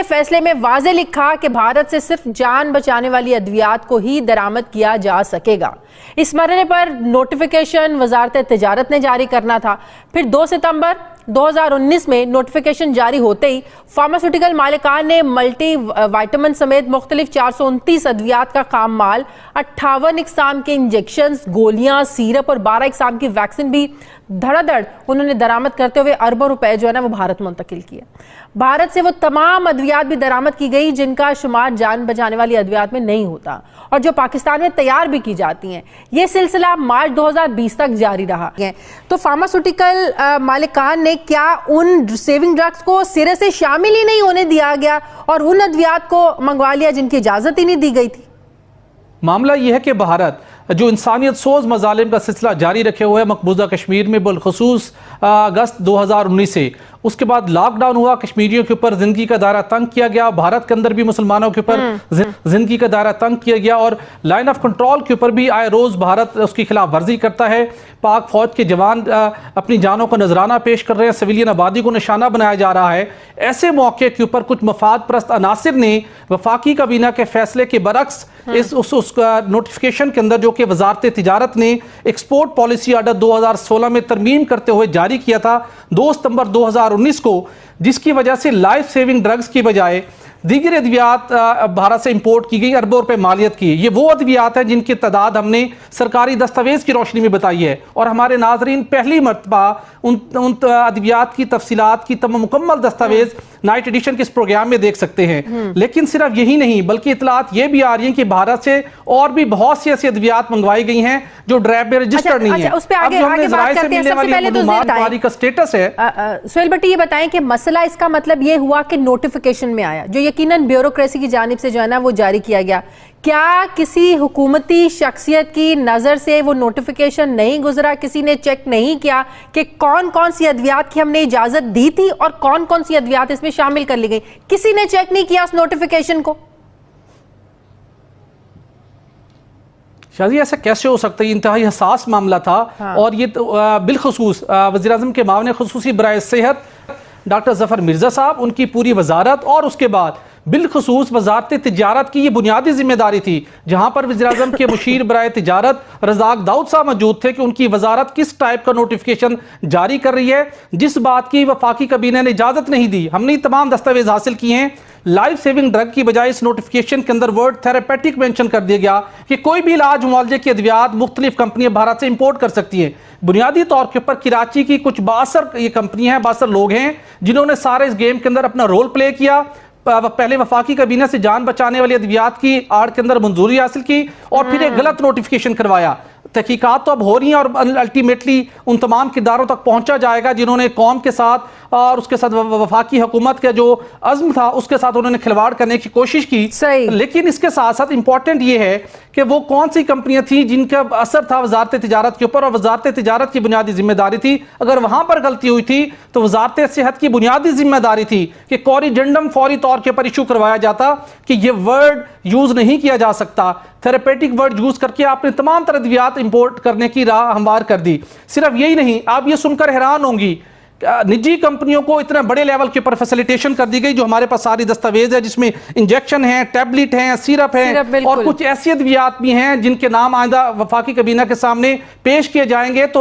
फैसले में वाज़े लिखा कि भारत से सिर्फ जान बचाने वाली अद्वियात को ही दरामद किया जा सकेगा। इस मरहले पर नोटिफिकेशन वजारत तिजारत ने जारी करना था। फिर 2 सितंबर 2019 में नोटिफिकेशन जारी होते ही फार्मास्यूटिकल मालिकान ने मल्टी वाइटामिन समेत मुख्तलिफ 429 अद्वियात का खाम माल, 58 इकसाम के इंजेक्शन, गोलियां, सीरप और 12 इकसाम की वैक्सीन भी धड़ाधड़ उन्होंने दरामद करते हुए अरबों रुपए जो है ना वो भारत मुंतकिल किए। भारत से वो तमाम अद्वियात भी दरामद की गई जिनका शुमार जान बचाने वाली अद्वियात में नहीं होता और जो पाकिस्तान में तैयार भी की जाती हैं। ये सिलसिला मार्च 2020 तक जारी रहा है। तो फार्मास्यूटिकल मालिकान ने क्या उन सेविंग ड्रग्स को सिरे से शामिल ही नहीं होने दिया गया और उन अद्वियात को मंगवा लिया जिनकी इजाजत ही नहीं दी गई थी? मामला यह है कि भारत जो इंसानियत सोज मजालिम का सिलसिला जारी रखे हुए है मकबूजा कश्मीर में, बिलखुसूस अगस्त 2019 से, उसके बाद लॉकडाउन हुआ, कश्मीरियों के ऊपर जिंदगी का दायरा तंग किया गया, भारत के अंदर भी मुसलमानों के ऊपर जिंदगी का दायरा तंग किया गया और लाइन ऑफ कंट्रोल के ऊपर भी आए रोज भारत उसकी खिलाफ वर्जी करता है। पाक फौज के जवान अपनी जानों का नजराना पेश कर रहे हैं, सिविलियन आबादी को निशाना बनाया जा रहा है। ऐसे मौके के ऊपर कुछ मफाद परस्त अनासिर ने वफाकी काबीना के फैसले के बरक्स उस नोटिफिकेशन के अंदर जो कि वजारत तिजारत ने एक्सपोर्ट पॉलिसी आर्डर 2016 में तरमीम करते हुए जारी किया था 2 सितंबर 2019 को, जिसकी वजह से लाइफ सेविंग ड्रग्स की बजाय दीगर अद्वियात भारत से इंपोर्ट की गई, अरबों रुपए मालियत की। ये वो अद्वियात हैं जिनकी तादाद हमने सरकारी दस्तावेज की रोशनी में बताई है और हमारे नाजरीन पहली मरतबा उन अद्वियात की तफसीलात की मुकम्मल दस्तावेज नाइट एडिशन के इस प्रोग्राम में देख सकते हैं। लेकिन सिर्फ यही नहीं बल्कि इतलात ये भी आ रही हैं कि भारत से और भी बहुत सी ऐसी अद्वियात मंगवाई गई हैं जो ड्रैब में रजिस्टर्ड नहीं है। उस पे आगे बात करते हैं। सबसे पहले तो का स्टेटस है। सुहेल भट्टी, ये बताएं कि मसला इसका मतलब ये हुआ कि नोटिफिकेशन में आया जो यकीनन ब्यूरोक्रेसी की जानिब से जो है ना वो जारी किया गया, क्या किसी हुकूमती शख्सियत की नजर से वो नोटिफिकेशन नहीं गुजरा? किसी ने चेक नहीं किया कि कौन कौन सी अद्वियात की हमने इजाजत दी थी और कौन कौन सी अद्वियात इसमें शामिल कर ली गई? किसी ने चेक नहीं किया उस नोटिफिकेशन को? शादी ऐसा कैसे हो सकता है? इंतहाई हसास मामला था। हाँ। और ये तो बिलखुसूस वज़ीर आज़म के मामले खुसूसी बराए सेहत डॉक्टर जफर मिर्जा साहब, उनकी पूरी वजारत और उसके बाद बिलखुसूस वजारत तिजारत की ये बुनियादी जिम्मेदारी थी, जहां पर वज़ीर आज़म के मुशीर बराए तिजारत रज़ाक दाऊद साहब मौजूद थे कि उनकी वजारत किस टाइप का नोटिफिकेशन जारी कर रही है, जिस बात की वफाकी काबीना ने इजाजत नहीं दी। हमने तमाम दस्तावेज हासिल किए हैं। लाइफ सेविंग ड्रग की बजाय इस नोटिफिकेशन के अंदर वर्ड थेरेपेटिक मेंशन कर दिया गया कि कोई भी इलाज मुआवजे की अद्वियात मुख्तलिफ कंपनियां भारत से इंपोर्ट कर सकती हैं। बुनियादी तौर के ऊपर कराची की कुछ 62 ये कंपनियां हैं, 62 लोग हैं जिन्होंने सारे इस गेम के अंदर अपना रोल प्ले किया। पहले वफाकी काबीना से जान बचाने वाली अद्वियात की आड़ के अंदर मंजूरी हासिल की और फिर एक गलत नोटिफिकेशन करवाया। तहकीकात तो अब हो रही हैं और अल्टीमेटली उन तमाम किरदारों तक पहुंचा जाएगा जिन्होंने कौम के साथ और उसके साथ वफाकी हुकूमत का जो अज़्म था उसके साथ उन्होंने खिलवाड़ करने की कोशिश की। लेकिन इसके साथ साथ इंपॉर्टेंट ये है कि वो कौन सी कंपनियां थी जिनका असर था वजारत तिजारत के ऊपर और वजारत तिजारत की बुनियादी जिम्मेदारी थी। अगर वहां पर गलती हुई थी तो वजारत सेहत की बुनियादी जिम्मेदारी थी कि कॉरिजेंडम फौरी तौर के ऊपर इशू करवाया जाता कि ये वर्ड यूज नहीं किया जा सकता। थेरेपेटिक वर्ड यूज करके आपने तमाम तरह अद्वियात इंपोर्ट करने की राह हमवार कर दी। सिर्फ यही नहीं, आप ये सुनकर हैरान होंगी, निजी कंपनियों को इतने बड़े लेवल के ऊपर फैसिलिटेशन कर दी गई जो हमारे पास सारी दस्तावेज है, जिसमें इंजेक्शन है, टैबलेट है, सिरप है और कुछ ऐसी अद्वियात भी हैं जिनके नाम आइंदा वफाकी काबीना के सामने पेश किए जाएंगे। तो